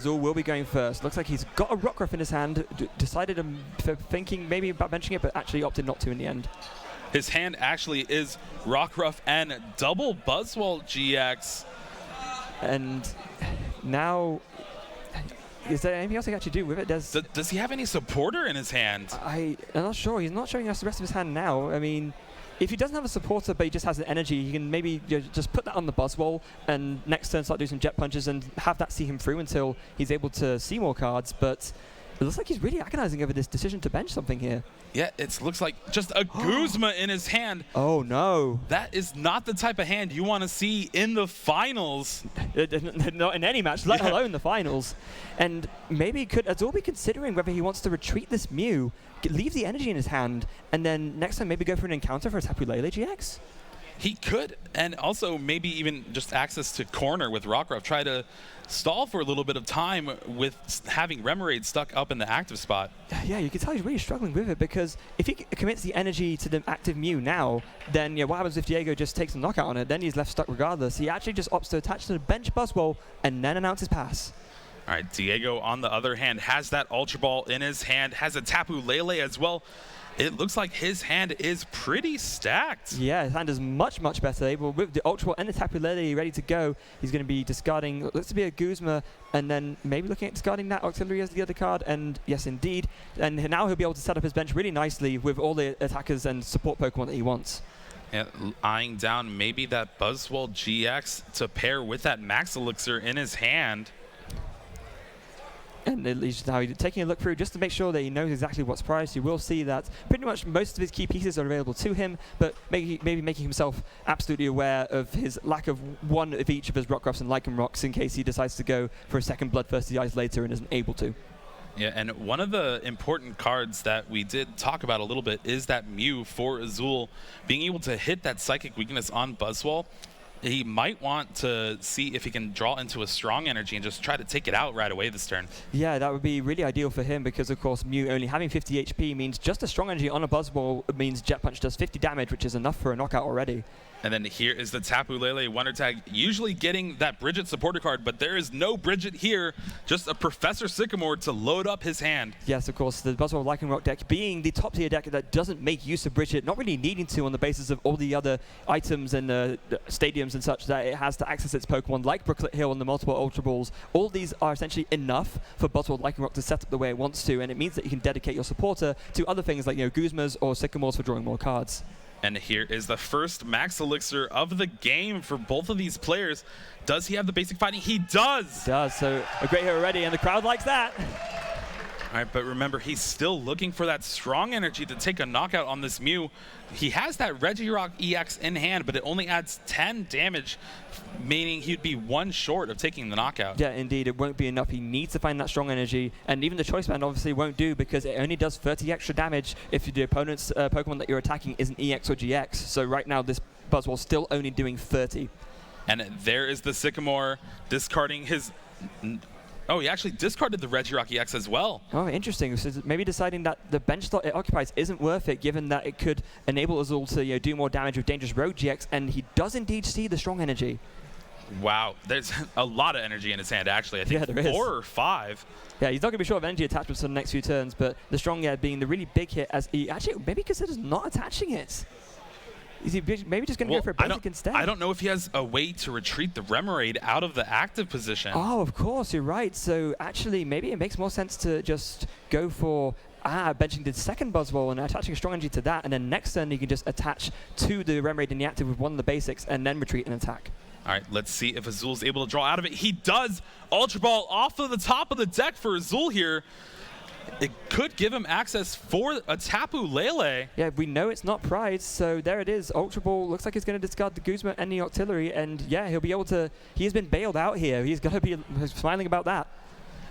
Azul will be going first. Looks like he's got a Rockruff in his hand, decided thinking maybe about benching it, but actually opted not to in the end. His hand actually is Rockruff and double Buzzwole GX. And now, is there anything else he can actually do with it? Does he have any supporter in his hand? I'm not sure. He's not showing us the rest of his hand now. I mean, if he doesn't have a supporter but he just has the energy, he can maybe just put that on the Buzzwole and next turn start doing some jet punches and have that see him through until he's able to see more cards. But it looks like he's really agonizing over this decision to bench something here. Yeah, it looks like just a Guzma in his hand. Oh, no. That is not the type of hand you want to see in the finals. Not in any match, let alone the finals. And maybe could Azul be considering whether he wants to retreat this Mew, leave the energy in his hand, and then next time maybe go for an encounter for a Tapu Lele GX? He could, and also maybe even just access to corner with Rockruff. Try to stall for a little bit of time with having Remoraid stuck up in the active spot. Yeah, you can tell he's really struggling with it because if he commits the energy to the active Mew now, then what happens if Dyego just takes a knockout on it? Then he's left stuck regardless. He actually just opts to attach to the bench Buzzwole and then announce his pass. All right, Dyego, on the other hand, has that Ultra Ball in his hand, has a Tapu Lele as well. It looks like his hand is pretty stacked. Yeah, his hand is much, much better. Able with the Ultra Ball and the Tapu Lele ready to go, he's going to be discarding, looks to be a Guzma, and then maybe looking at discarding that Auxiliary as the other card, and yes, indeed. And now he'll be able to set up his bench really nicely with all the attackers and support Pokemon that he wants. Yeah, eyeing down maybe that Buzzwole GX to pair with that Max Elixir in his hand. And he's now taking a look through just to make sure that he knows exactly what's priced. You will see that pretty much most of his key pieces are available to him, but maybe making himself absolutely aware of his lack of one of each of his Rockruffs and Lycanrocks in case he decides to go for a second Bloodthirsty Eyes later and isn't able to. Yeah, and one of the important cards that we did talk about a little bit is that Mew for Azul being able to hit that Psychic Weakness on Buzzwole. He might want to see if he can draw into a strong energy and just try to take it out right away this turn. Yeah, that would be really ideal for him because, of course, Mew only having 50 HP means just a strong energy on a Buzzwole means Jet Punch does 50 damage, which is enough for a knockout already. And then here is the Tapu Lele Wonder Tag, usually getting that Bridget supporter card, but there is no Bridget here, just a Professor Sycamore to load up his hand. Yes, of course, the Buzzwole Lycanroc deck being the top tier deck that doesn't make use of Bridget, not really needing to on the basis of all the other items and stadiums and such that it has to access its Pokemon, like Brooklet Hill and the multiple Ultra Balls. All these are essentially enough for Buzzwole Lycanroc to set up the way it wants to, and it means that you can dedicate your supporter to other things like Guzmas or Sycamores for drawing more cards. And here is the first Max Elixir of the game for both of these players. Does he have the basic fighting? He does! He does, so a great hit already, and the crowd likes that. All right, but remember, he's still looking for that strong energy to take a knockout on this Mew. He has that Regirock EX in hand, but it only adds 10 damage, meaning he'd be one short of taking the knockout. Yeah, indeed, it won't be enough. He needs to find that strong energy, and even the Choice Band obviously won't do because it only does 30 extra damage if the opponent's Pokemon that you're attacking isn't EX or GX. So right now, this Buzzwole's still only doing 30. And there is the Sycamore discarding his... Oh, he actually discarded the Regirock EX as well. Oh, interesting. So maybe deciding that the bench slot it occupies isn't worth it, given that it could enable Azul to do more damage with Dangerous Road GX, and he does indeed see the strong energy. Wow, there's a lot of energy in his hand, actually. I think there is 4 or 5. Yeah, he's not going to be short of energy attachments for the next few turns, but the strong being the really big hit, as he actually maybe considers not attaching it. Is he maybe just going to go for a basic instead? I don't know if he has a way to retreat the Remoraid out of the active position. Oh, of course, you're right. So actually, maybe it makes more sense to just go for benching the second Buzzwole and attaching a strong energy to that, and then next turn you can just attach to the Remoraid in the active with one of the basics and then retreat and attack. All right, let's see if Azul's able to draw out of it. He does! Ultra Ball off of the top of the deck for Azul here. It could give him access for a Tapu Lele. Yeah, we know it's not prized, so there it is. Ultra Ball looks like he's going to discard the Guzma and the Auxiliary, and yeah, he'll be able to... He has been bailed out here. He's going to be smiling about that.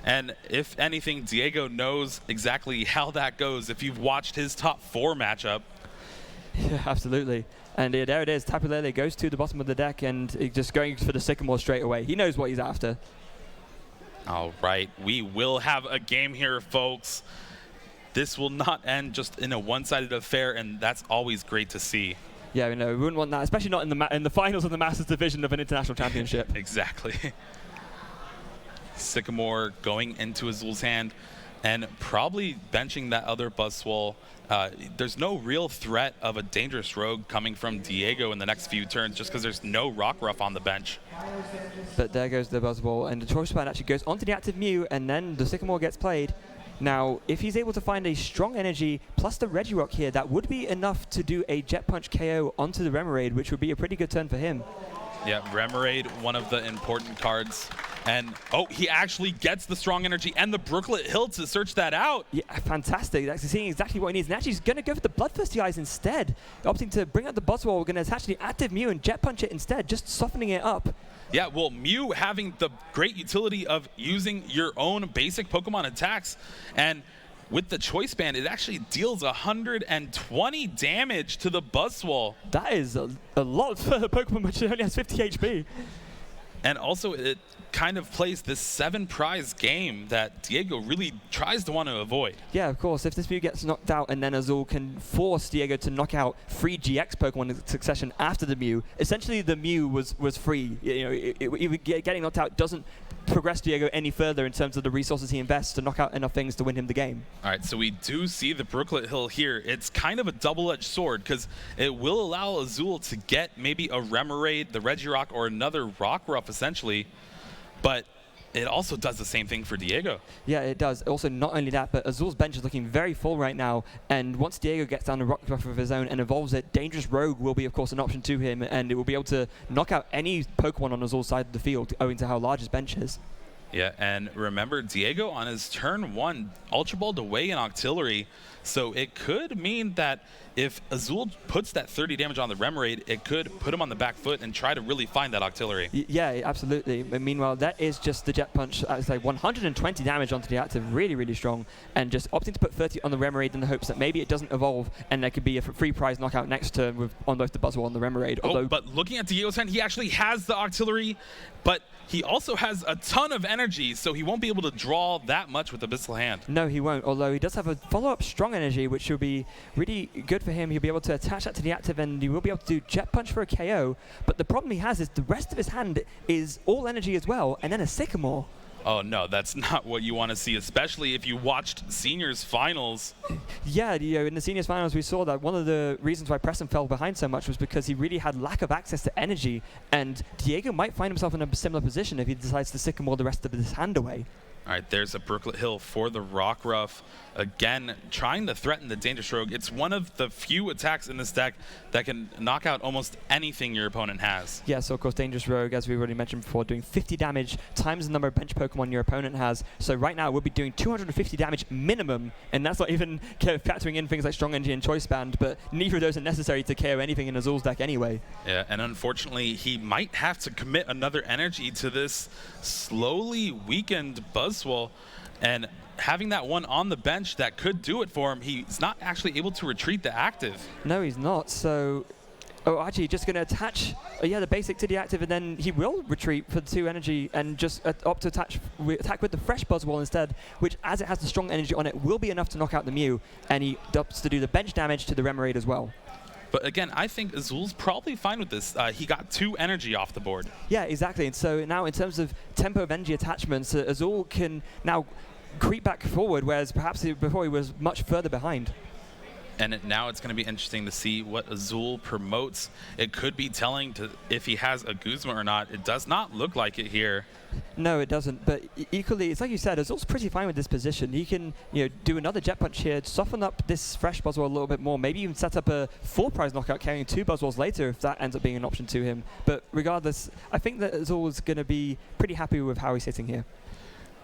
And if anything, Dyego knows exactly how that goes if you've watched his top 4 matchup. Yeah, absolutely. And there it is. Tapu Lele goes to the bottom of the deck and just going for the Sycamore straight away. He knows what he's after. All right, we will have a game here, folks. This will not end just in a one-sided affair, and that's always great to see. Yeah, we wouldn't want that, especially not in the finals of the Masters Division of an international championship. Exactly. Sycamore going into Azul's hand and probably benching that other Buzzwole. There's no real threat of a dangerous rogue coming from Dyego in the next few turns just because there's no Rockruff on the bench. But there goes the Buzzwole, and the Choice Band actually goes onto the active Mew, and then the Sycamore gets played. Now, if he's able to find a strong energy plus the Regirock here, that would be enough to do a Jet Punch KO onto the Remoraid, which would be a pretty good turn for him. Yeah, Remoraid, one of the important cards. And, oh, he actually gets the strong energy and the Brooklet Hill to search that out. Yeah, fantastic. That's seeing exactly what he needs. And actually, he's going to go for the Bloodthirsty Eyes instead, opting to bring out the Buzzwole. We're going to attach the active Mew and Jet Punch it instead, just softening it up. Yeah, well, Mew having the great utility of using your own basic Pokemon attacks. And with the Choice Band, it actually deals 120 damage to the Buzzwole. That is a lot for a Pokemon which only has 50 HP. And also, it kind of plays this 7-prize game that Dyego really tries to want to avoid. Yeah, of course. If this Mew gets knocked out and then Azul can force Dyego to knock out 3 GX Pokemon in succession after the Mew, essentially the Mew was free. You know, getting knocked out doesn't progress Dyego any further in terms of the resources he invests to knock out enough things to win him the game. All right, so we do see the Brooklet Hill here. It's kind of a double-edged sword because it will allow Azul to get maybe a Remoraid, the Regirock, or another Rockruff essentially, but it also does the same thing for Dyego. Yeah, it does. Also, not only that, but Azul's bench is looking very full right now, and once Dyego gets down a Rockruff of his own and evolves it, Dangerous Rogue will be, of course, an option to him, and it will be able to knock out any Pokemon on Azul's side of the field, owing to how large his bench is. Yeah, and remember, Dyego on his turn 1 Ultra Balled away an Octillery, so it could mean that if Azul puts that 30 damage on the Remoraid, it could put him on the back foot and try to really find that Octillery. Yeah, absolutely. But meanwhile, that is just the Jet Punch. It's like 120 damage onto the active, really, really strong, and just opting to put 30 on the Remoraid in the hopes that maybe it doesn't evolve and there could be a free prize knockout next turn on both the Buzzwole and the Remoraid. Oh, but looking at Diego's hand, he actually has the Octillery, but he also has a ton of energy, so he won't be able to draw that much with Abyssal Hand. No, he won't, although he does have a follow-up strong energy, which will be really good for him. He'll be able to attach that to the active, and he will be able to do Jet Punch for a KO. But the problem he has is the rest of his hand is all energy as well, and then a Sycamore. Oh, no, that's not what you want to see, especially if you watched Seniors Finals. Yeah, in the Seniors Finals, we saw that one of the reasons why Preston fell behind so much was because he really had lack of access to energy, and Dyego might find himself in a similar position if he decides to Sycamore the rest of his hand away. All right, there's a Brooklet Hill for the Rockruff. Again, trying to threaten the Dangerous Rogue. It's one of the few attacks in this deck that can knock out almost anything your opponent has. Yeah, so of course Dangerous Rogue, as we already mentioned before, doing 50 damage times the number of bench Pokemon your opponent has. So right now we'll be doing 250 damage minimum, and that's not even factoring in things like Strong Energy and Choice Band, but neither of those are necessary to KO anything in Azul's deck anyway. Yeah, and unfortunately he might have to commit another energy to this slowly weakened Buzzwole, and having that one on the bench that could do it for him, he's not actually able to retreat the active. No, he's not. So, actually, just going to attach, the basic to the active, and then he will retreat for the 2 energy and just opt to attack with the fresh Buzzwole instead, which, as it has the strong energy on it, will be enough to knock out the Mew, and he opts to do the bench damage to the Remoraid as well. But again, I think Azul's probably fine with this. He got 2 energy off the board. Yeah, exactly. And so now in terms of tempo of energy attachments, Azul can now creep back forward, whereas perhaps before he was much further behind. And now it's going to be interesting to see what Azul promotes. It could be telling to if he has a Guzma or not. It does not look like it here. No, it doesn't. But equally, it's like you said, Azul's pretty fine with this position. He can do another Jet Punch here, soften up this fresh Buzzwole a little bit more, maybe even set up a 4-prize knockout carrying 2 Buzzwoles later if that ends up being an option to him. But regardless, I think that Azul is going to be pretty happy with how he's sitting here.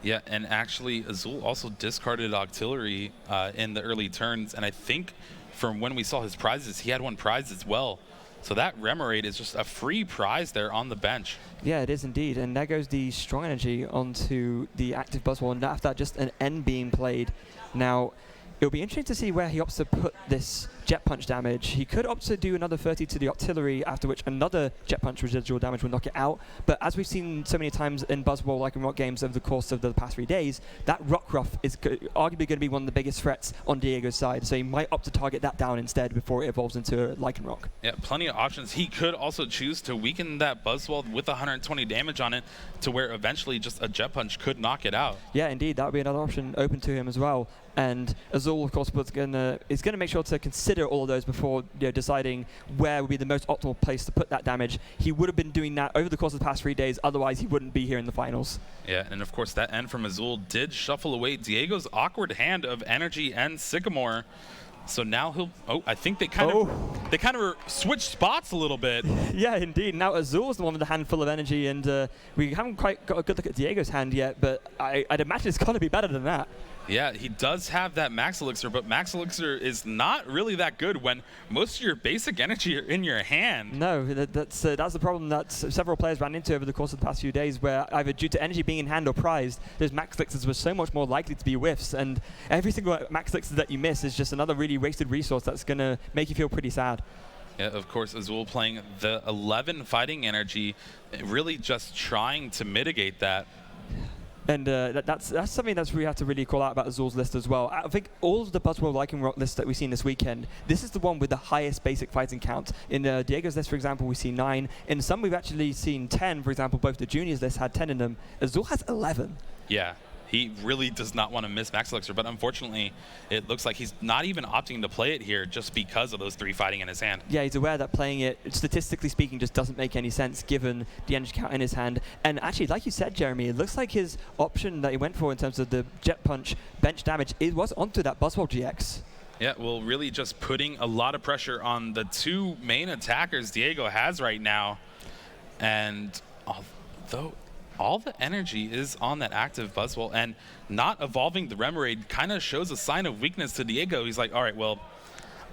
Yeah, and actually Azul also discarded Octillery in the early turns, and I think from when we saw his prizes, he had 1 prize as well. So that Remoraid is just a free prize there on the bench. Yeah, it is indeed. And there goes the strong energy onto the active Buzzwole, and after that, just an N being played. Now, it'll be interesting to see where he opts to put this Jet Punch damage. He could opt to do another 30 to the artillery, after which another Jet Punch residual damage will knock it out. But as we've seen so many times in Buzzwole, like in Rock games over the course of the past 3 days, that Rockruff is arguably going to be one of the biggest threats on Diego's side. So he might opt to target that down instead before it evolves into a Lycanroc. Yeah, plenty of options. He could also choose to weaken that Buzzwole with 120 damage on it to where eventually just a Jet Punch could knock it out. Yeah, indeed. That would be another option open to him as well. And Azul, of course, is going to make sure to consider all of those before deciding where would be the most optimal place to put that damage. He would have been doing that over the course of the past 3 days, otherwise he wouldn't be here in the finals. Yeah, and of course that end from Azul did shuffle away Diego's awkward hand of Energy and Sycamore. So now he'll. Oh, I think they kind of switched spots a little bit. Yeah, indeed. Now Azul's the one with the handful of energy, and we haven't quite got a good look at Diego's hand yet, but I'd imagine it's got to be better than that. Yeah, he does have that Max Elixir, but Max Elixir is not really that good when most of your basic energy are in your hand. No, that's the problem that several players ran into over the course of the past few days, where either due to energy being in hand or prized, those Max Elixirs were so much more likely to be whiffs, and every single Max Elixir that you miss is just another really wasted resource that's going to make you feel pretty sad. Yeah, of course, Azul playing the 11 fighting energy, really just trying to mitigate that. And that's something that's we have to really call out about Azul's list as well. I think all of the Buzzwole Lycanroc lists that we've seen this weekend, this is the one with the highest basic fighting count. In Diego's list, for example, we see 9. In some, we've actually seen 10. For example, both the juniors list had 10 in them. Azul has 11. Yeah. He really does not want to miss Max Elixir, but unfortunately, it looks like he's not even opting to play it here just because of those 3 fighting in his hand. Yeah, he's aware that playing it, statistically speaking, just doesn't make any sense given the energy count in his hand. And actually, like you said, Jeremy, it looks like his option that he went for in terms of the Jet Punch bench damage, it was onto that Buzzwole GX. Yeah, well, really just putting a lot of pressure on the 2 main attackers Dyego has right now. And although all the energy is on that active Buzzwole, and not evolving the Remoraid kind of shows a sign of weakness to Dyego. He's like, all right, well,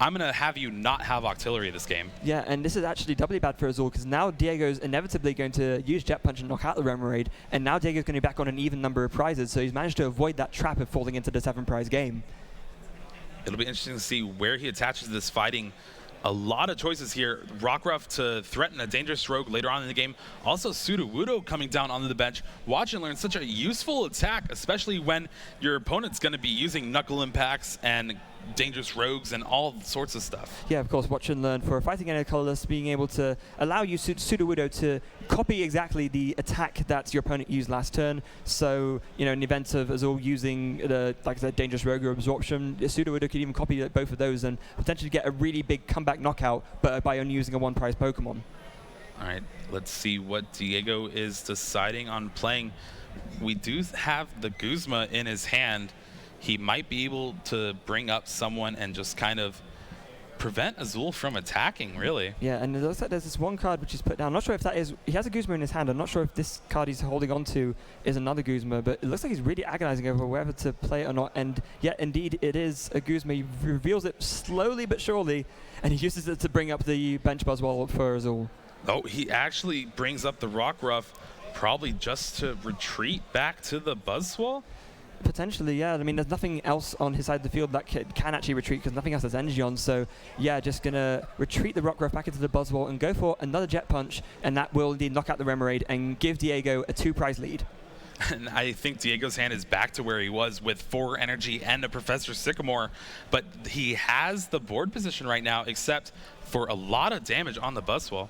I'm going to have you not have Octillery this game. Yeah, and this is actually doubly bad for Azul, because now Diego's inevitably going to use Jet Punch and knock out the Remoraid, and now Diego's going to be back on an even number of prizes, so he's managed to avoid that trap of falling into the 7-prize game. It'll be interesting to see where he attaches this fighting. A lot of choices here. Rockruff to threaten a dangerous rogue later on in the game. Also Sudowoodo coming down onto the bench. Watch and Learn, such a useful attack, especially when your opponent's going to be using Knuckle Impacts and dangerous rogues and all sorts of stuff. Yeah, of course, Watch and Learn for a fighting energy colorless, being able to allow you Sudowoodo to copy exactly the attack that your opponent used last turn. So, you know, in the event of Azul using the, like I said, dangerous rogue or absorption, Sudowoodo could even copy both of those and potentially get a really big comeback knockout, but by only using a 1-prize Pokemon. All right, let's see what Dyego is deciding on playing. We do have the Guzma in his hand. He might be able to bring up someone and just kind of prevent Azul from attacking, really. Yeah, and it looks like there's this one card which he's put down. I'm not sure if that is... He has a Guzma in his hand. I'm not sure if this card he's holding on to is another Guzma, but it looks like he's really agonizing over whether to play it or not. And yet, indeed, it is a Guzma. He reveals it slowly but surely, and he uses it to bring up the bench Buzzwole for Azul. Oh, he actually brings up the Rockruff, probably just to retreat back to the Buzzwole? Potentially, yeah. I mean, there's nothing else on his side of the field that can actually retreat because nothing else has energy on. So, yeah, just going to retreat the Rockruff back into the Buzzwole and go for another Jet Punch, and that will indeed knock out the Remoraid and give Dyego a 2-prize lead. And I think Diego's hand is back to where he was with 4 energy and a Professor Sycamore, but he has the board position right now, except for a lot of damage on the Buzzwole.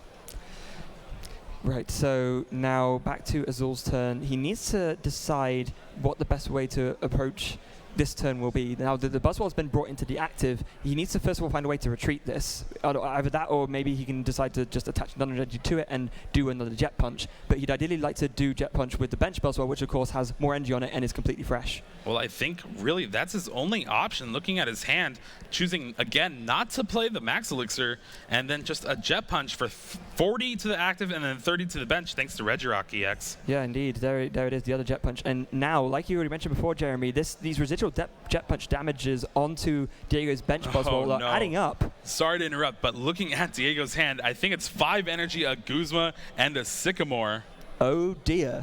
Right, so now back to Azul's turn. He needs to decide what the best way to approach this turn will be. Now, the Buzzwole's been brought into the active. He needs to first of all find a way to retreat this. Either that or maybe he can decide to just attach another energy to it and do another Jet Punch. But he'd ideally like to do Jet Punch with the bench Buzzwole, which of course has more energy on it and is completely fresh. Well, I think really that's his only option, looking at his hand, choosing again not to play the Max Elixir and then just a Jet Punch for 40 to the active and then 30 to the bench thanks to Regirock EX. Yeah, indeed. There it is, the other Jet Punch. And now, like you already mentioned before, Jeremy, these residual Jet Punch damages onto Diego's bench Buzzwole are adding up. Sorry to interrupt, but looking at Diego's hand, I think it's 5 energy, a Guzma, and a Sycamore. Oh dear.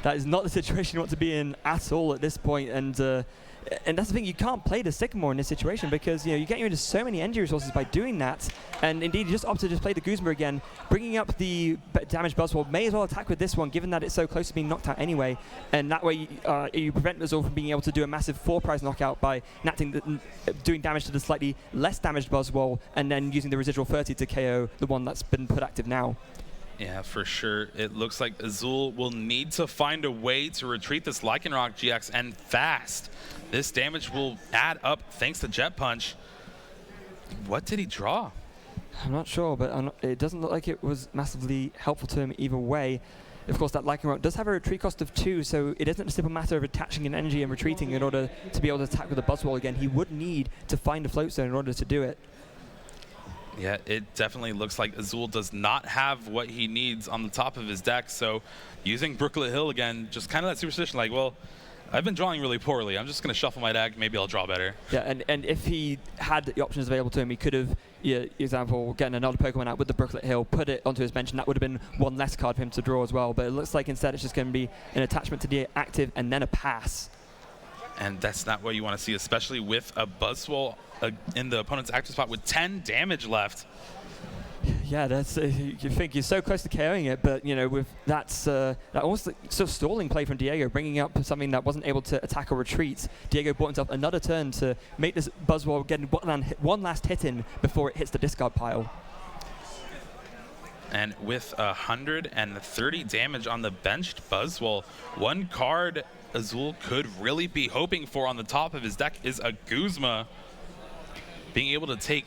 That is not the situation you want to be in at all at this point. And that's the thing, you can't play the Sycamore in this situation because you're getting rid of so many energy resources by doing that. And indeed, you just opt to just play the Guzma again, bringing up the damaged Buzzwole. May as well attack with this one, given that it's so close to being knocked out anyway. And that way, you prevent Azul from being able to do a massive 4-prize knockout by doing damage to the slightly less damaged Buzzwole, and then using the residual 30 to KO the one that's been put active now. Yeah, for sure. It looks like Azul will need to find a way to retreat this Lycanroc GX, and fast. This damage will add up thanks to Jet Punch. What did he draw? I'm not sure, but it doesn't look like it was massively helpful to him either way. Of course, that Lycanroc does have a retreat cost of 2, so it isn't a simple matter of attaching an energy and retreating in order to be able to attack with the Buzzwole again. He would need to find a float zone in order to do it. Yeah, it definitely looks like Azul does not have what he needs on the top of his deck, so using Brooklet Hill again, just kind of that superstition, like, well, I've been drawing really poorly. I'm just going to shuffle my deck. Maybe I'll draw better. Yeah, and if he had the options available to him, he could have, example, getting another Pokemon out with the Brooklet Hill, put it onto his bench, and that would have been one less card for him to draw as well. But it looks like instead it's just going to be an attachment to the active and then a pass. And that's not what you want to see, especially with a Buzzwole in the opponent's active spot with 10 damage left. Yeah, that's you think you're so close to KOing it, but with that almost sort of stalling play from Dyego, bringing up something that wasn't able to attack or retreat. Dyego bought himself another turn to make this Buzzwole get one last hit in before it hits the discard pile. And with 130 damage on the benched Buzzwole, one card Azul could really be hoping for on the top of his deck is a Guzma. Being able to take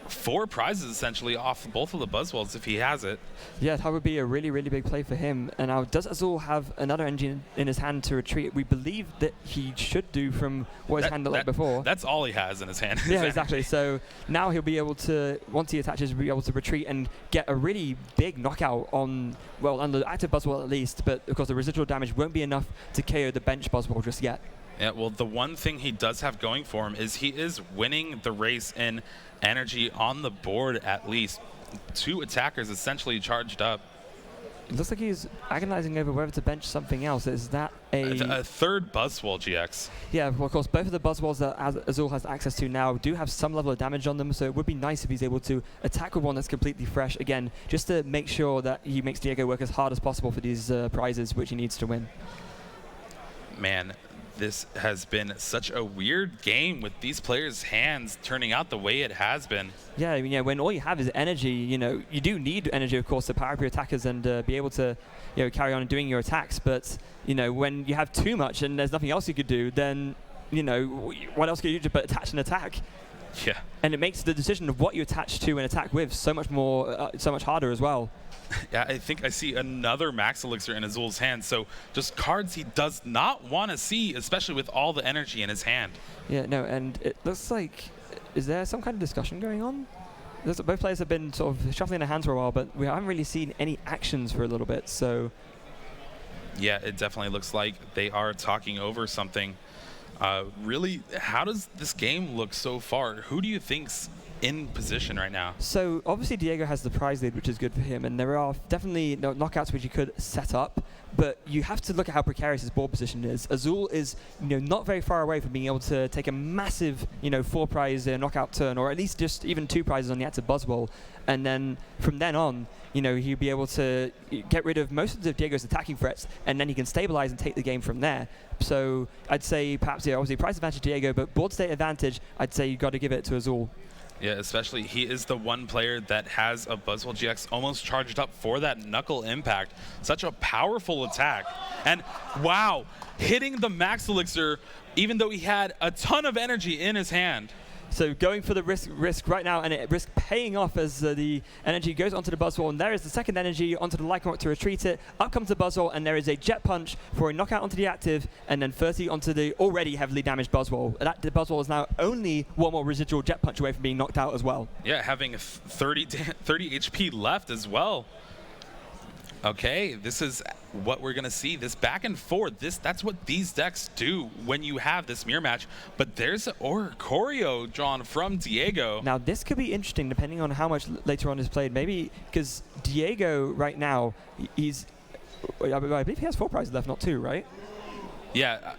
4 prizes essentially off both of the Buzzwoles if he has it. Yeah, that would be a really, really big play for him. And now, does Azul have another engine in his hand to retreat? We believe that he should do from what his hand looked like before. That's all he has in his hand. Yeah, exactly. So now he'll be able to, once he attaches, be able to retreat and get a really big knockout on the active Buzzwole at least. But of course, the residual damage won't be enough to KO the bench Buzzwole just yet. Yeah, well, the one thing he does have going for him is he is winning the race in energy on the board at least. 2 attackers essentially charged up. It looks like he's agonizing over whether to bench something else. Is that a third Buzzwole GX? Yeah, well, of course, both of the Buzzwoles that Azul has access to now do have some level of damage on them, so it would be nice if he's able to attack with one that's completely fresh, again, just to make sure that he makes Dyego work as hard as possible for these prizes, which he needs to win. Man, this has been such a weird game with these players' hands turning out the way it has been. Yeah, I mean, when all you have is energy, you do need energy, of course, to power up your attackers and be able to, carry on doing your attacks. But, when you have too much and there's nothing else you could do, then, what else can you do but attach an attack? Yeah. And it makes the decision of what you attach to and attack with so much more, so much harder as well. Yeah, I think I see another Max Elixir in Azul's hand, so just cards he does not want to see, especially with all the energy in his hand. Yeah, no, and it looks like, is there some kind of discussion going on? Both players have been sort of shuffling their hands for a while, but we haven't really seen any actions for a little bit, so... Yeah, it definitely looks like they are talking over something. Really, how does this game look so far? Who do you think's in position right now? So obviously Dyego has the prize lead, which is good for him, and there are definitely knockouts which you could set up, but you have to look at how precarious his board position is. Azul is not very far away from being able to take a massive 4-prize knockout turn, or at least just even 2 prizes on the active Buzzwole, and then from then on he'll be able to get rid of most of Diego's attacking threats, and then he can stabilize and take the game from there. So I'd say perhaps obviously price advantage Dyego, but board state advantage, I'd say you've got to give it to Azul. Yeah, especially he is the one player that has a Buzzwole GX almost charged up for that Knuckle Impact. Such a powerful attack. And wow, hitting the Max Elixir even though he had a ton of energy in his hand. So going for the risk right now, and it risk paying off as the energy goes onto the Buzzwole, and there is the second energy onto the Lycanroc to retreat it. Up comes the Buzzwole, and there is a Jet Punch for a knockout onto the active, and then 30 onto the already heavily damaged Buzzwole. The Buzzwole is now only one more residual Jet Punch away from being knocked out as well. Yeah, having 30 HP left as well. Okay, this is what we're going to see. This back and forth, that's what these decks do when you have this mirror match. But there's Choreo drawn from Dyego. Now, this could be interesting depending on how much later on is played. Maybe because Dyego right now, he's I believe he has 4 prizes left, not 2, right? Yeah,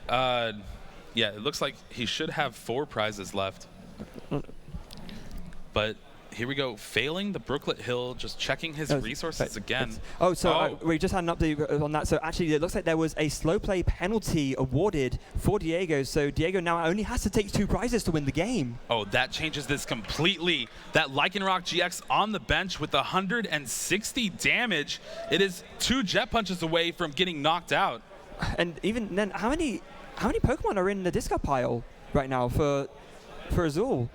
yeah, it looks like he should have 4 prizes left. But here we go, failing the Brooklet Hill, just checking his resources again. We just had an update on that. So actually, it looks like there was a slow play penalty awarded for Dyego. So Dyego now only has to take 2 prizes to win the game. Oh, that changes this completely. That Lycanroc GX on the bench with 160 damage. It is 2 Jet Punches away from getting knocked out. And even then, how many Pokemon are in the discard pile right now for Azul?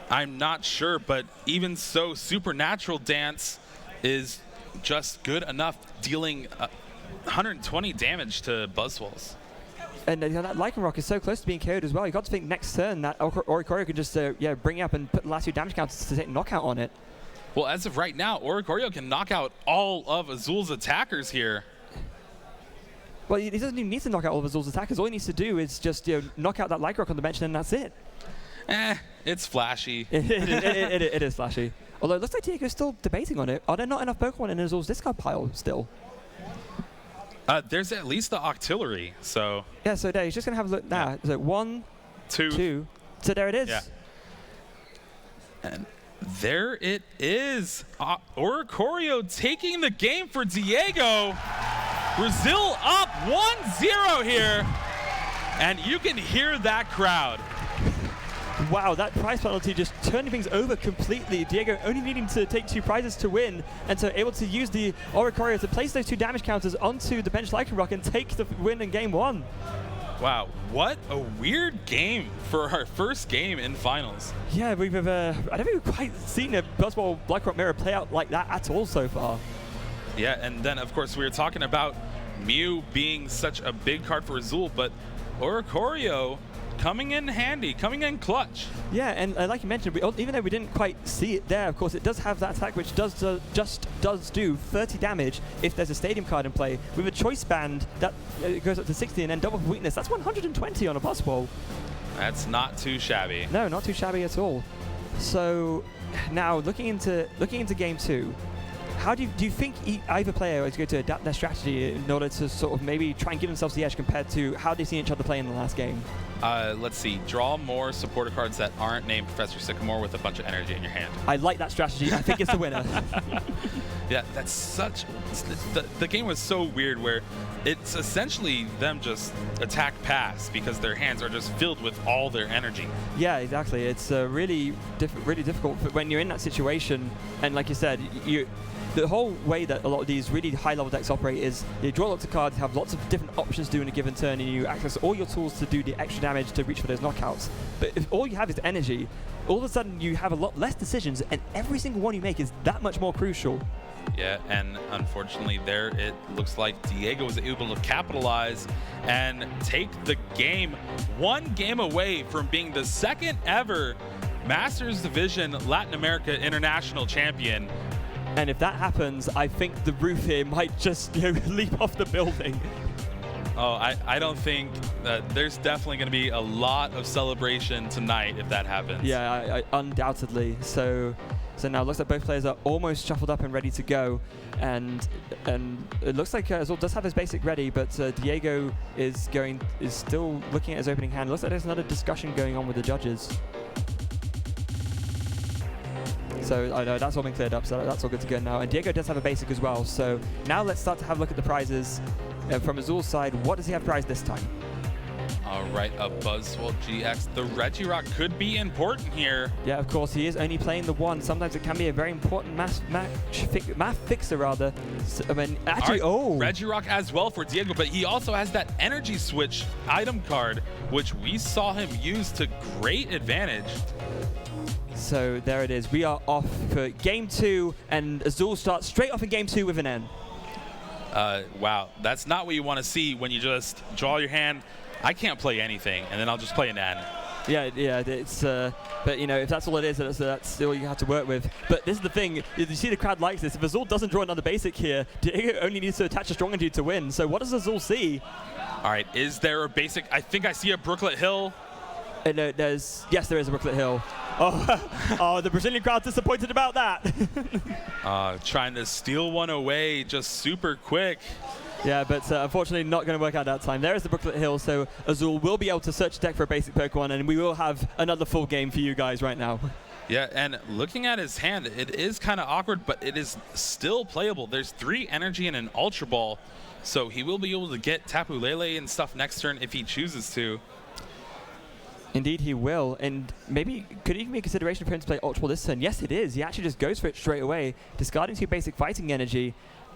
I'm not sure, but even so, Supernatural Dance is just good enough, dealing 120 damage to Buzzwoles. And that Lycanroc is so close to being KO'd as well. You got to think next turn that Oricorio could just bring it up and put the last 2 damage counters to take knockout on it. Well, as of right now, Oricorio can knock out all of Azul's attackers here. Well, he doesn't even need to knock out all of Azul's attackers. All he needs to do is just knock out that Lycanroc on the bench, and that's it. It's flashy. It is flashy. Although it looks like Diego's still debating on it. Are there not enough Pokemon in Azul's discard pile still? There's at least the Octillery, so... Yeah, so there, he's just going to have a look now. So 1, 2. So there it is. Yeah. And there it is. Oricorio taking the game for Dyego. Brazil up 1-0 here. And you can hear that crowd. Wow, that prize penalty just turning things over completely. Dyego only needing to take 2 prizes to win, and so able to use the Oricorio to place those 2 damage counters onto the bench Lycanroc and take the win in game 1. Wow, what a weird game for our first game in finals. Yeah, I don't think we've quite seen a Buzzwole Lycanroc mirror play out like that at all so far. Yeah, and then of course we were talking about Mew being such a big card for Azul, but Oricorio coming in handy, coming in clutch. Yeah, and like you mentioned, even though we didn't quite see it there, of course, it does have that attack which does do 30 damage if there's a stadium card in play. With a choice band, that goes up to 60, and then double weakness, that's 120 on a Buzzwole. That's not too shabby. No, not too shabby at all. So now looking into game 2, how do you think either player is going to adapt their strategy in order to sort of maybe try and give themselves the edge compared to how they've seen each other play in the last game? Let's see. Draw more supporter cards that aren't named Professor Sycamore with a bunch of energy in your hand. I like that strategy. I think it's the winner. Yeah, that's such... The game was so weird where it's essentially them just attack pass because their hands are just filled with all their energy. Yeah, exactly. It's really difficult when you're in that situation. And like you said, the whole way that a lot of these really high-level decks operate is you draw lots of cards, have lots of different options to do in a given turn, and you access all your tools to do the extra damage to reach for those knockouts. But if all you have is energy, all of a sudden you have a lot less decisions, and every single one you make is that much more crucial. Yeah, and unfortunately there it looks like Dyego was able to capitalize and take the game 1 game away from being the 2nd ever Masters Division Latin America International Champion. And if that happens, I think the roof here might just leap off the building. Oh, I don't think there's definitely going to be a lot of celebration tonight if that happens. Yeah, undoubtedly. So now it looks like both players are almost shuffled up and ready to go, and it looks like Azul does have his basic ready, but Dyego is still looking at his opening hand. It looks like there's another discussion going on with the judges. So I know that's all been cleared up, so that's all good to go now. And Dyego does have a basic as well. So now let's start to have a look at the prizes. From Azul's side, what does he have prized this time? All right, a Buzzwole GX. The Regirock could be important here. Yeah, of course, he is only playing the 1. Sometimes it can be a very important math fixer, rather. So, I mean, actually, Regirock as well for Dyego, but he also has that Energy Switch item card, which we saw him use to great advantage. So there it is. We are off for game 2, and Azul starts straight off in game 2 with an N. Wow, that's not what you want to see when you just draw your hand. I can't play anything, and then I'll just play an N. Yeah, it's. But if that's all it is, that's all you have to work with. But this is the thing. You see, the crowd likes this. If Azul doesn't draw another basic here, Diego only needs to attach a strong energy to win. So what does Azul see? All right, is there a basic? I think I see a Brooklet Hill. Yes, there is a Brooklet Hill. Oh, the Brazilian crowd disappointed about that. Trying to steal one away just super quick. Yeah, but unfortunately not going to work out that time. There is the Brooklet Hill, so Azul will be able to search deck for a basic Pokemon, and we will have another full game for you guys right now. Yeah, and looking at his hand, it is kind of awkward, but it is still playable. There's 3 energy and an Ultra Ball, so he will be able to get Tapu Lele and stuff next turn if he chooses to. Indeed he will, and maybe could it even be a consideration for him to play Ultra Ball this turn? Yes, it is. He actually just goes for it straight away, discarding 2 basic fighting energy,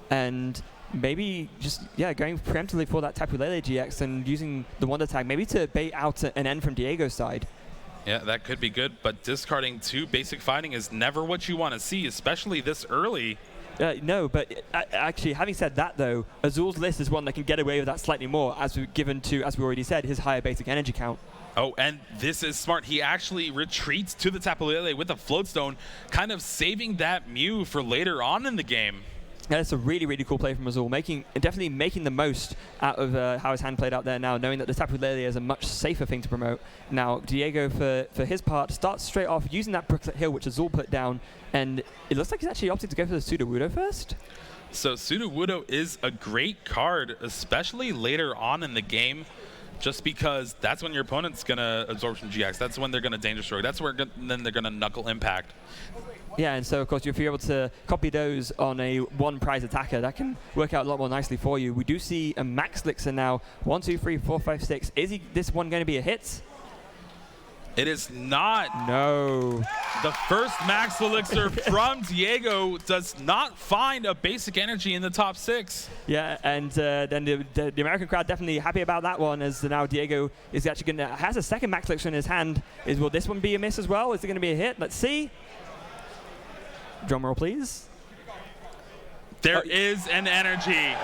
and maybe just, going preemptively for that Tapu Lele GX and using the Wonder Tag, maybe to bait out an end from Diego's side. Yeah, that could be good, but discarding 2 basic fighting is never what you want to see, especially this early. No, but actually, having said that, though, Azul's list is one that can get away with that slightly more, as we already said, his higher basic energy count. Oh, and this is smart. He actually retreats to the Tapu Lele with a Float Stone, kind of saving that Mew for later on in the game. Yeah, that's a really, really cool play from Azul, definitely making the most out of how his hand played out there now, knowing that the Tapu Lele is a much safer thing to promote. Now, Diego, for his part, starts straight off using that Brooklet Hill, which Azul put down, and it looks like he's actually opted to go for the Sudowoodo first. So Sudowoodo is a great card, especially later on in the game, just because that's when your opponent's going to Absorption GX. That's when they're going to Danger Stroke. That's where then they're going to Knuckle Impact. Yeah, and so of course if you're able to copy those on a 1 prize attacker, that can work out a lot more nicely for you. We do see a Max Elixir now. 1, 2, 3, 4, 5, 6. Is this one going to be a hit? It is not. No. The first Max Elixir from Diego does not find a basic energy in the top 6. Yeah, and then the American crowd definitely happy about that one, as now Diego is actually going to has a second Max Elixir in his hand. Will this one be a miss as well? Is it going to be a hit? Let's see. Drum roll, please. There is an energy.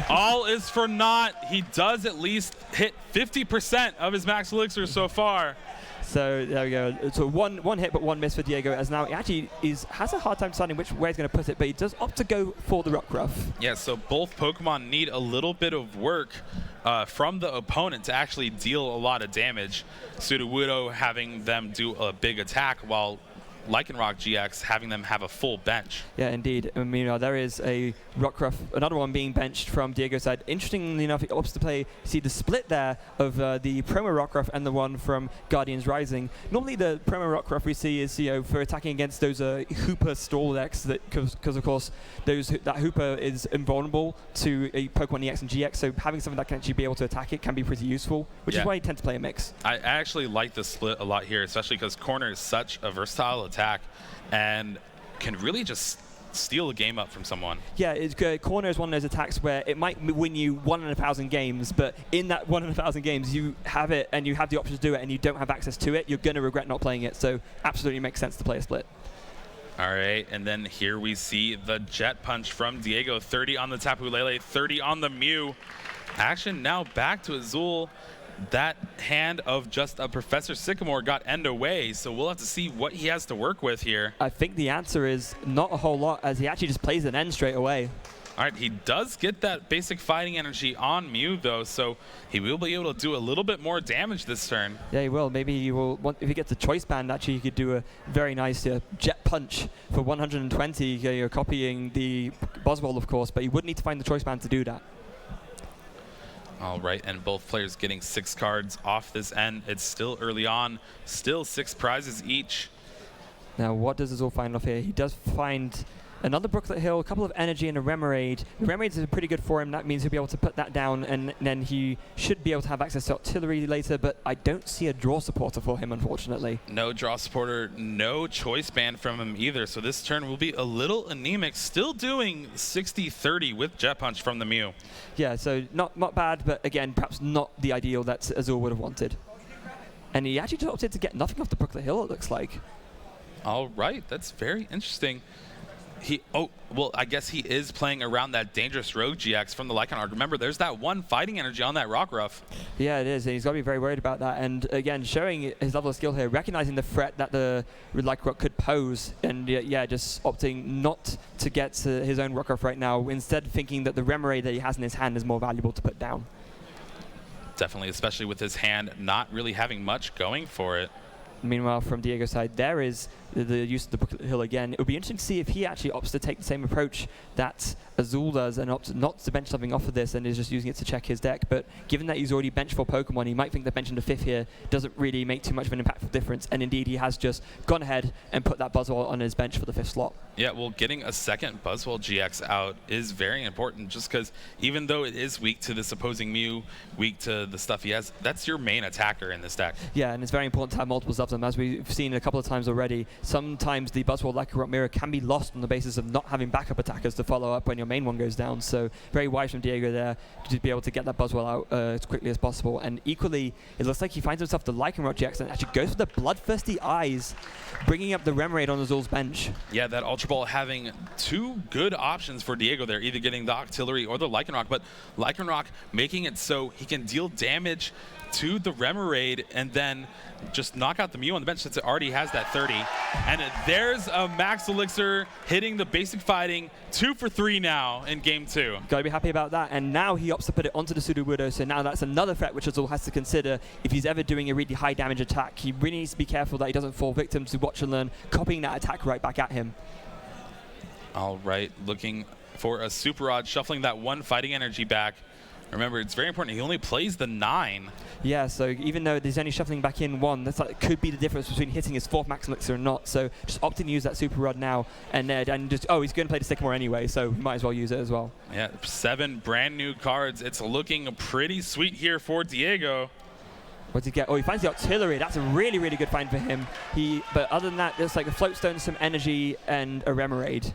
All is for naught. He does at least hit 50% of his Max Elixir so far. So there we go. So one hit but 1 miss for Diego, as now he actually has a hard time deciding which way he's going to put it, but he does opt to go for the Rockruff. Yeah, so both Pokemon need a little bit of work from the opponent to actually deal a lot of damage. Sudowoodo having them do a big attack, while Lycanroc GX having them have a full bench. Yeah, indeed. I mean, there is a Rockruff, another one being benched from Diego's side. Interestingly enough, he opts to play, see the split there of the promo Rockruff and the one from Guardians Rising. Normally the promo Rockruff we see is, for attacking against those Hooper stall decks, because of course that Hooper is invulnerable to a Pokemon EX and GX, so having something that can actually be able to attack it can be pretty useful, which is why you tend to play a mix. I actually like the split a lot here, especially because Corner is such a versatile attack and can really just steal a game up from someone. Yeah, Corner is one of those attacks where it might win you 1 in 1,000 games, but in that 1 in 1,000 games, you have it and you have the option to do it and you don't have access to it, you're going to regret not playing it, so absolutely makes sense to play a split. All right, and then here we see the Jet Punch from Diego. 30 on the Tapu Lele, 30 on the Mew. Action now back to Azul. That hand of just a Professor Sycamore got end away, so we'll have to see what he has to work with here. I think the answer is not a whole lot, as he actually just plays an end straight away. All right, he does get that basic fighting energy on Mew, though, so he will be able to do a little bit more damage this turn. Yeah, he will. Maybe he will. If he gets a Choice Band, actually, he could do a very nice Jet Punch for 120, you're copying the Boswell, of course, but he would need to find the Choice Band to do that. All right, and both players getting 6 cards off this end. It's still early on, still 6 prizes each. Now, what does Azul find off here? He does find another Brooklet Hill, a couple of energy, and a Remoraid. The Remoraid is pretty good for him. That means he'll be able to put that down, and then he should be able to have access to artillery later, but I don't see a draw supporter for him, unfortunately. No draw supporter, no Choice Band from him either, so this turn will be a little anemic, still doing 60-30 with Jet Punch from the Mew. Yeah, so not bad, but again, perhaps not the ideal that Azul would have wanted. And he actually just opted to get nothing off the Brooklet Hill, it looks like. All right, that's very interesting. Well, I guess he is playing around that Dangerous Rogue GX from the Lycanroc. Remember, there's that 1 fighting energy on that Rockruff. Yeah, it is, and he's got to be very worried about that. And again, showing his level of skill here, recognizing the threat that the Lycanroc could pose, and just opting not to get to his own Rockruff right now, instead thinking that the Remoraid that he has in his hand is more valuable to put down. Definitely, especially with his hand not really having much going for it. Meanwhile, from Diego's side, there is the use of the Brooklet Hill again. It would be interesting to see if he actually opts to take the same approach that Azul does and opts not to bench something off of this and is just using it to check his deck. But given that he's already benched for Pokemon, he might think that benching the 5th here doesn't really make too much of an impactful difference. And indeed, he has just gone ahead and put that Buzzwole on his bench for the 5th slot. Yeah, well, getting a second Buzzwole GX out is very important just because even though it is weak to this opposing Mew, weak to the stuff he has, that's your main attacker in this deck. Yeah, and it's very important to have multiples of them. As we've seen a couple of times already, sometimes the Buzzwole like a Rock Mirror can be lost on the basis of not having backup attackers to follow up when your main one goes down. So very wise from Dyego there to be able to get that Buzzwole out as quickly as possible. And equally, it looks like he finds himself the Lycanroc GX and actually goes for the Bloodthirsty Eyes, bringing up the Remoraid on Azul's bench. Yeah, that Ultra Ball having two good options for Dyego there, either getting the Octillery or the Lycanroc, but Lycanroc making it so he can deal damage to the Remoraid and then just knock out the Mew on the bench since it already has that 30. And there's a Max Elixir hitting the basic fighting 2 for 3 now in game 2. Gotta be happy about that. And now he opts to put it onto the Sudowoodo, so now that's another threat which Azul has to consider if he's ever doing a really high damage attack. He really needs to be careful that he doesn't fall victim to Watch and Learn, copying that attack right back at him. All right, looking for a Super Rod, shuffling that 1 fighting energy back. Remember, it's very important. He only plays the 9. Yeah, so even though there's only shuffling back in 1, that's like, could be the difference between hitting his 4th Max Elixir or not. So just opting to use that Super Rod now, and just, oh, he's going to play the Sycamore anyway, so he might as well use it as well. Yeah, 7 brand new cards. It's looking pretty sweet here for Dyego. What did he get? Oh, he finds the Octillery. That's a really, really good find for him. But other than that, there's like a Floatstone, some energy, and a Remoraid.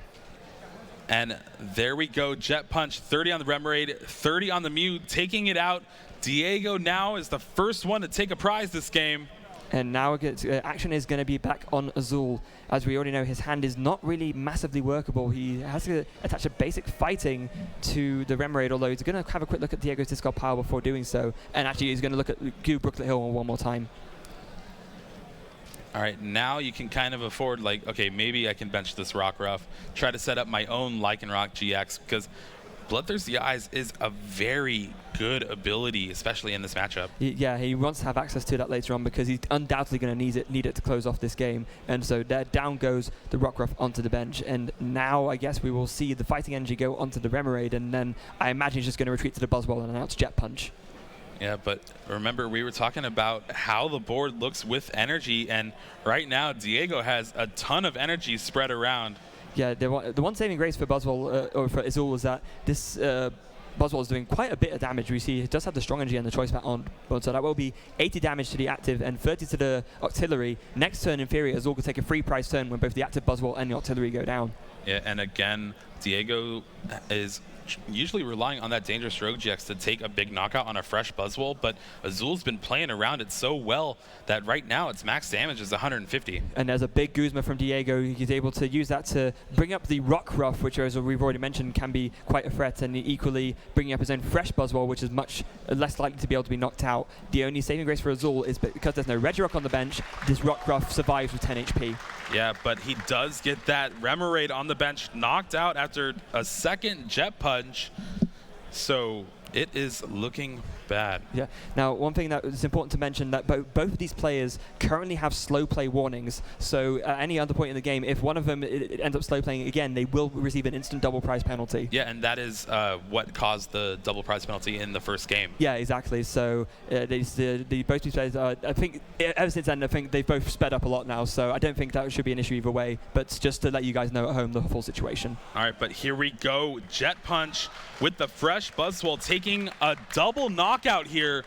And there we go, Jet Punch, 30 on the Remoraid, 30 on the Mew, taking it out. Dyego now is the first one to take a prize this game. And now action is going to be back on Azul. As we already know, his hand is not really massively workable. He has to attach a basic fighting to the Remoraid, although he's going to have a quick look at Diego's discard pile before doing so. And actually, he's going to look at Goo Brooklet Hill one more time. All right, now you can kind of afford, like, okay, maybe I can bench this Rockruff, try to set up my own Lycanroc GX, because Bloodthirsty Eyes is a very good ability, especially in this matchup. Yeah, he wants to have access to that later on because he's undoubtedly going to need it to close off this game. And so there, down goes the Rockruff onto the bench. And now I guess we will see the fighting energy go onto the Remoraid, and then I imagine he's just going to retreat to the Buzzwole and announce Jet Punch. Yeah, but remember, we were talking about how the board looks with energy, and right now, Dyego has a ton of energy spread around. Yeah, the one saving grace for Buzzwole, or for Azul, is that this Buzzwole is doing quite a bit of damage. We see it does have the strong energy and the choice back on, so that will be 80 damage to the active and 30 to the Octillery. Next turn, in theory, Azul could take a free prize turn when both the active Buzzwole and the Octillery go down. Yeah, and again, Dyego is usually relying on that Dangerous Rogue GX to take a big knockout on a fresh Buzzwole, but Azul's been playing around it so well that right now its max damage is 150. And there's a big Guzma from Dyego. He's able to use that to bring up the Rockruff, which, as we've already mentioned, can be quite a threat, and equally bringing up his own fresh Buzzwole, which is much less likely to be able to be knocked out. The only saving grace for Azul is because there's no Regirock on the bench, this Rockruff survives with 10 HP. Yeah, but he does get that Remoraid on the bench knocked out after a second Jet Punch. So it is looking bad. Yeah. Now, one thing that is important to mention that both of these players currently have slow play warnings. So at any other point in the game, if one of them it ends up slow playing again, they will receive an instant double prize penalty. Yeah, and that is what caused the double prize penalty in the first game. Yeah, exactly. So both these players, I think, ever since then, I think they've both sped up a lot now. So I don't think that should be an issue either way. But just to let you guys know at home the full situation. All right, but here we go. Jet Punch with the fresh Buzzwole taking a double knockout here.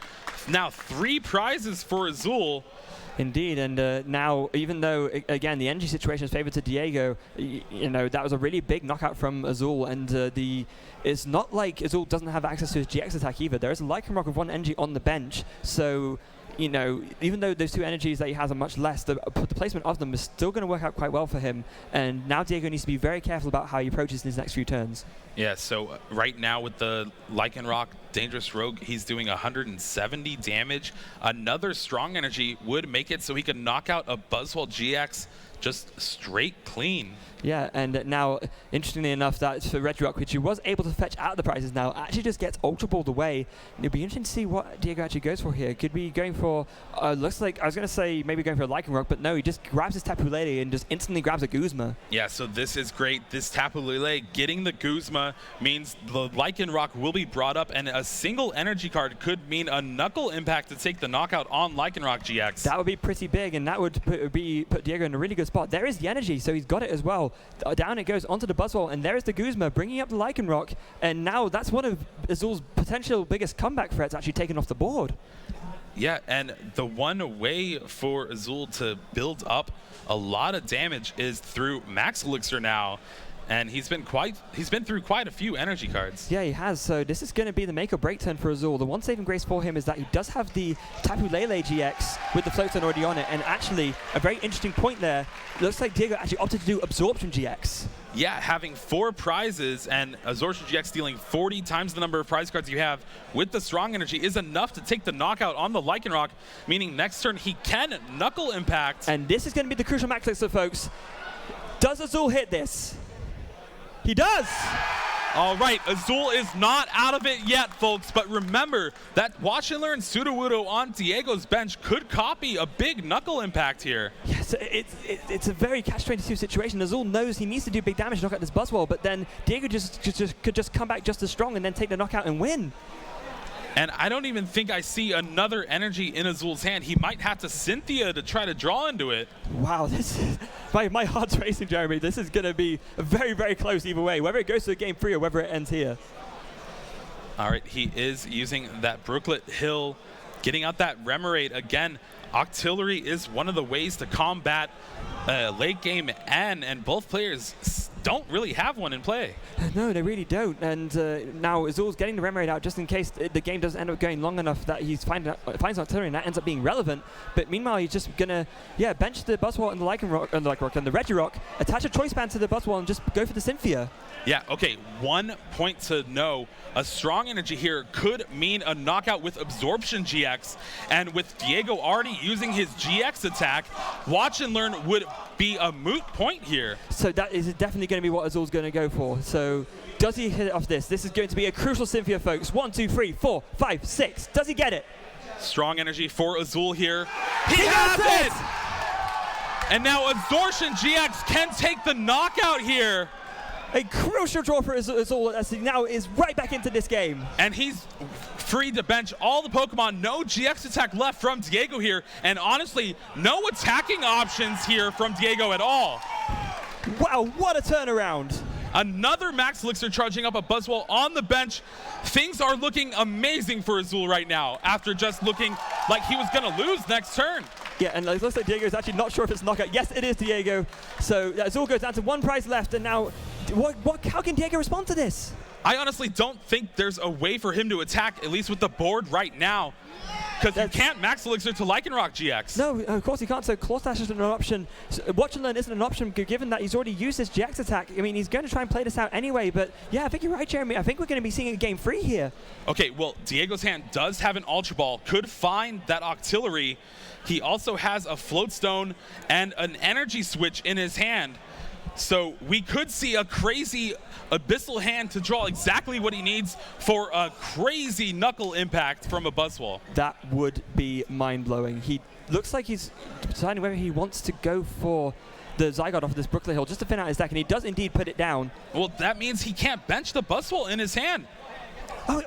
Now 3 prizes for Azul. Indeed, and now, even though, again, the energy situation is favored to Dyego, you know, that was a really big knockout from Azul, and it's not like Azul doesn't have access to his GX attack either. There is a Lycanroc with 1 energy on the bench, so, you know, even though those 2 energies that he has are much less, the placement of them is still going to work out quite well for him, and now Dyego needs to be very careful about how he approaches in his next few turns. Yeah, so right now with the Lycanroc Dangerous Rogue, he's doing 170 damage. Another strong energy would make it so he could knock out a Buzzwole GX just straight clean. Yeah, and now, interestingly enough, that's for Red Rock, which he was able to fetch out of the prizes now, actually just gets Ultra Balled away. It'll be interesting to see what Dyego actually goes for here. Could be going for, looks like, I was going to say maybe going for a Lichen Rock, but no, he just grabs his Tapu Lele and just instantly grabs a Guzma. Yeah, so this is great. This Tapu Lele getting the Guzma means the Lichen Rock will be brought up, and a single energy card could mean a Knuckle Impact to take the knockout on Lichen Rock GX. That would be pretty big, and that would put Dyego in a really good spot. There is the energy, so he's got it as well. Down it goes onto the Buzzwole, and there is the Guzma bringing up the Lichen Rock, and now that's one of Azul's potential biggest comeback threats actually taken off the board. Yeah, and the one way for Azul to build up a lot of damage is through Max Elixir now. And he's been through quite a few energy cards. Yeah, he has. So this is going to be the make or break turn for Azul. The one saving grace for him is that he does have the Tapu Lele GX with the float zone already on it. And actually, a very interesting point there. It looks like Dyego actually opted to do Absorption GX. Yeah, having 4 prizes and Absorption GX dealing 40 times the number of prize cards you have with the strong energy is enough to take the knockout on the Lichen Rock, meaning next turn he can Knuckle Impact. And this is going to be the crucial Max Elixir, folks. Does Azul hit this? He does! All right, Azul is not out of it yet, folks, but remember that Watch and Learn Sudowoodo on Diego's bench could copy a big Knuckle Impact here. Yes, it's a very catch-22 situation. Azul knows he needs to do big damage to knock out this Buzzwole, but then Dyego could just come back just as strong and then take the knockout and win. And I don't even think I see another energy in Azul's hand. He might have to Cynthia to try to draw into it. Wow, this is my heart's racing, Jeremy. This is going to be very, very close either way, whether it goes to a game 3 or whether it ends here. All right, he is using that Brooklet Hill, getting out that Remoraid. Again, Octillery is one of the ways to combat late game N, and both players don't really have one in play. No, they really don't. And now Azul's getting the Remoraid out just in case the game doesn't end up going long enough that he finds Octillery and that ends up being relevant. But meanwhile, he's just gonna bench the Buzzwole and the Lichen Rock and the Reggie Rock, attach a Choice Band to the Buzzwole and just go for the Cynthia. Yeah, okay, 1 point to know. A strong energy here could mean a knockout with Absorption GX, and with Dyego already using his GX attack, Watch and Learn would be a moot point here. So that is definitely going to be what Azul's going to go for. So does he hit it off this? This is going to be a crucial Cynthia, folks. 1, 2, 3, 4, 5, 6. Does he get it? Strong energy for Azul here. He has it! And now Absorption GX can take the knockout here. A crucial draw for Azul as he now is right back into this game. And he's free to bench all the Pokemon. No GX attack left from Dyego here. And honestly, no attacking options here from Dyego at all. Wow, what a turnaround. Another Max Elixir charging up a Buzzwole on the bench. Things are looking amazing for Azul right now after just looking like he was going to lose next turn. Yeah, and it looks like Dyego is actually not sure if it's knockout. Yes, it is Dyego. So Azul goes down to 1 prize left, and now how can Dyego respond to this? I honestly don't think there's a way for him to attack, at least with the board right now, because you can't Max Elixir to Lycanroc GX. No, of course he can't. So Claw Slash isn't an option. Watch and Learn isn't an option given that he's already used his GX attack. I mean, he's going to try and play this out anyway, but yeah, I think you're right, Jeremy. I think we're going to be seeing a game 3 here. Okay, well, Diego's hand does have an Ultra Ball, could find that Octillery. He also has a Float Stone and an Energy Switch in his hand. So we could see a crazy Abyssal hand to draw exactly what he needs for a crazy Knuckle Impact from a Buzzwole. That would be mind-blowing. He looks like he's deciding whether he wants to go for the Zygarde off of this Brooklet Hill just to thin out his deck, and he does indeed put it down. Well, that means he can't bench the Buzzwole in his hand. Oh,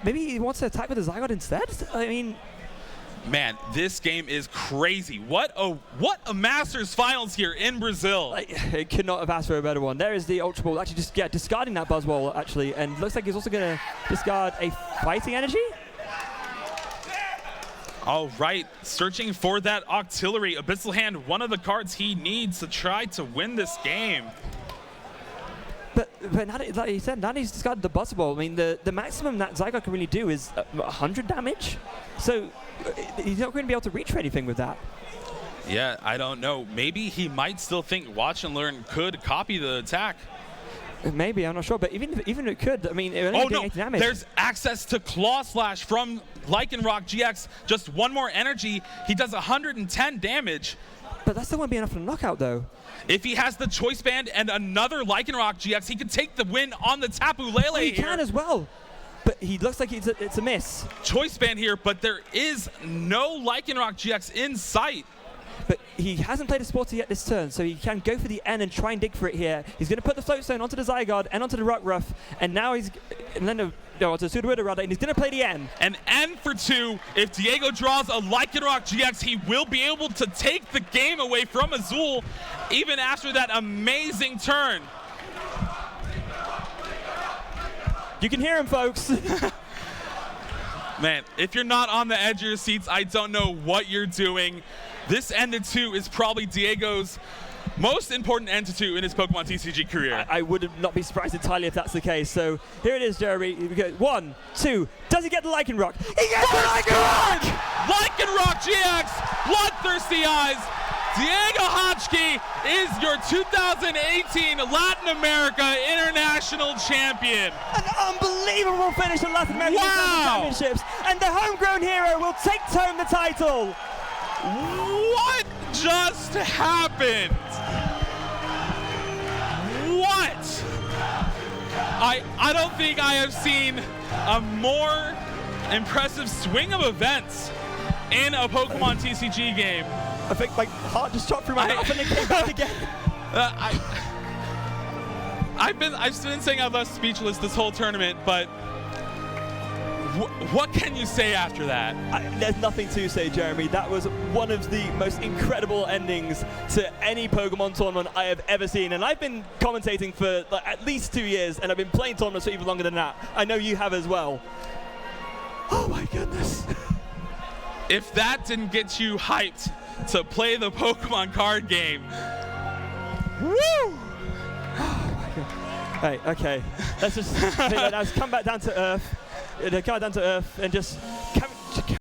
maybe he wants to attack with the Zygarde instead? I mean... Man, this game is crazy. What a Masters Finals here in Brazil. It could not have asked for a better one. There is the Ultra Ball, actually just discarding that Buzzwole, actually, and looks like he's also going to discard a Fighting Energy. All right, searching for that Octillery. Abyssal Hand, one of the cards he needs to try to win this game. But now that, like you said, now he's discarded the Buzzwole. I mean, the maximum that Zygarde can really do is 100 damage. So he's not going to be able to reach for anything with that. Yeah, I don't know. Maybe he might still think Watch and Learn could copy the attack. Maybe, I'm not sure. But even if it could, I mean, it only doing 80 damage. There's access to Claw Slash from Lycanroc GX. Just one more energy. He does 110 damage. But that still won't be enough for a knockout, though. If he has the Choice Band and another Lycanroc GX, he could take the win on the Tapu Lele He can as well. But he looks like it's a miss. Choice Band here, but there is no Lycanroc GX in sight. But he hasn't played a Sporty yet this turn, so he can go for the N and try and dig for it here. He's going to put the Float Stone onto the Zygarde and onto the Rockruff, and now he's onto Sudowoodo rather, and he's going to play the N. An N for 2. If Dyego draws a Lycanroc GX, he will be able to take the game away from Azul, even after that amazing turn. You can hear him, folks. Man, if you're not on the edge of your seats, I don't know what you're doing. This N to 2 is probably Diego's most important N to 2 in his Pokemon TCG career. I would not be surprised entirely if that's the case. So here it is, Jeremy. We go 1, 2. Does he get the Lycanroc? He gets the Lycanroc! Lycanroc GX, bloodthirsty eyes. Diego Rathje is your 2018 Latin America International Champion. An unbelievable finish at Latin American Championships, and the homegrown hero will take home the title. What just happened? What? I don't think I have seen a more impressive swing of events in a Pokemon TCG game. I think my heart just shot through my mouth and it came back again. I've been saying I've left speechless this whole tournament, but what can you say after that? There's nothing to say, Jeremy. That was one of the most incredible endings to any Pokemon tournament I have ever seen. And I've been commentating for at least 2 years, and I've been playing tournaments for even longer than that. I know you have as well. Oh my goodness. If that didn't get you hyped to play the Pokemon card game, woo! Oh my God. Hey, okay. Let's just come back down to earth. Come back down to earth and just